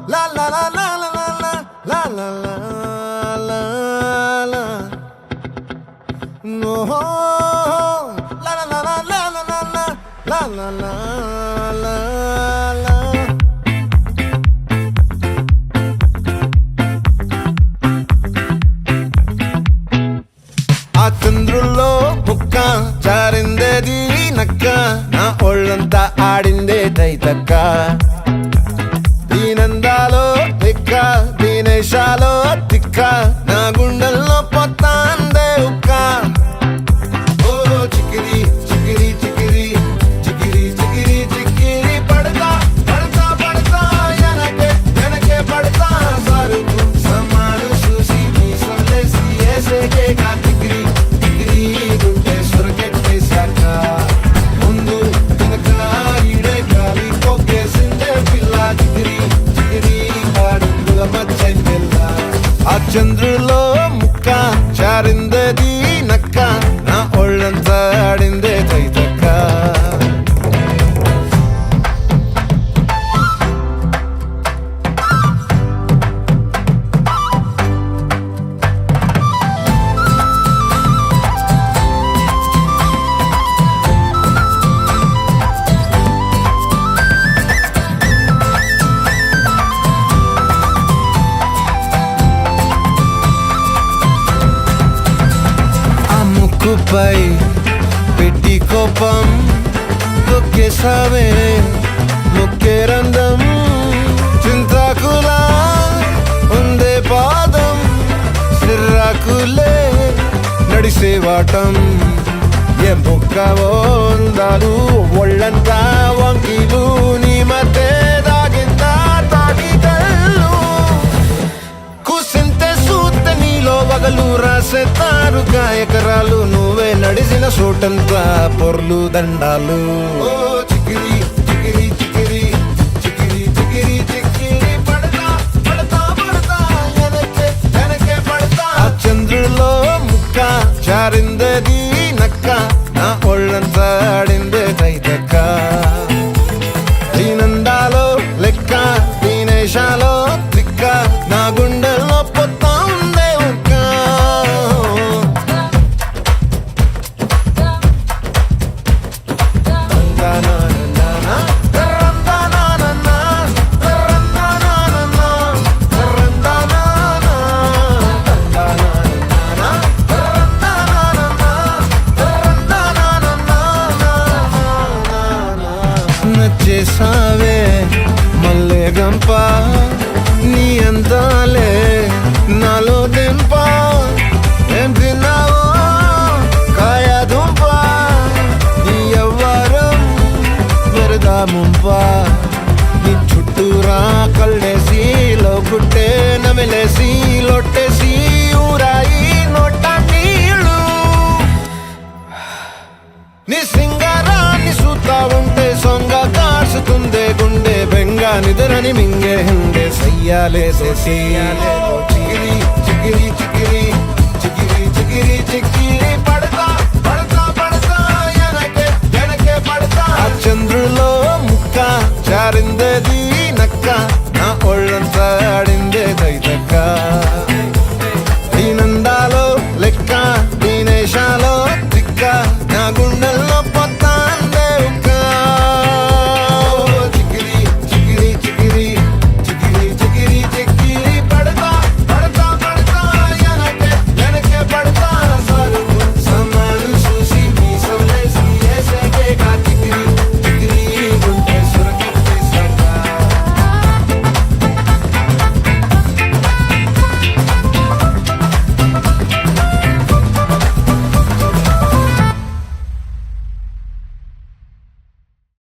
La la la la la la la la la la la la. No, la la la la la la la la la la la la. ఆ చంద్రుల్లో బుక్క జారిందేది నక్క నా ఒళ్ళంతా ఆడిందే తైతక్క దీనందాలో తిక్క దీనేశాలో తిక్క నా గుండెల్లో పొత్తాందే ఉక్క ఓ చికిరి చికిరి చికిరి చికిరి చికిరి చికిరి పడతా పడతా పడతా ఎనకే ఎనకే పడతా సరుకు సమాను చూసి నీ సొల్లేసి ఏసేకే కా చికిరి చికిరి గుండె సొరకెట్టేశాక ముందు వెనక ఈడే గాలి కొక్కేసిందే పిల్ల చికిరి చికిరి ఆడుగుల మచ్చందెల్ల ఆ చంద్రులో ముక్క చారిందది నక్క నా ఒళ్ళంతా ఆడిందే తైతక్క ముక్కుపై పెట్టి కోపం తొక్కేసావే ముక్కే రంధం చింతాకులా ఉందే పాదం సిర్రాకులే నడిసేవాటం ఏ బొక్కవో ఉందాలు ఒళ్ళంతా వంకీలు నీ మధ్య దాగిందా తాగి కళ్ళు కూసింతే సూత్త నీలో వగలు రాసేతారుగా ఎకరాలు నువ్వే నడిసిన చోటంతా పొర్లు దండాలు ఓ చికిరి చికిరి చికిరి చికిరి చికిరి చికిరి పడతా పడతా పడతా ఎనకే ఎనకే పడతా ఆ చంద్రులో ముక్క చారిందది నక్క నా ఒళ్ళంతా ఆడిందే తైతక్క దీనందాలో లెక్క దీనేశాలో తిక్క నా గుండెల్లో పొత్తా ఉందే ఉక్క నచ్చేసావే మల్లె గంప నీ అందాలే నాలో దెంప ఏం తిన్నావో కాయ దుంప నీ ఎవ్వరం వెరదా ముంప నీ చుట్టూరా కళ్ళేసి లోగుట్టే నమిలేసి లొట్టేసి ఊరాయి నోట నీళ్ళు నీ సింగారాన్ని చూస్తా ఉంటే సొంగ కాసుతుందే గుండె బెంగ నిద్రని మింగే హండే సయ్యాలేసే చికిరి చికిరి చికిరి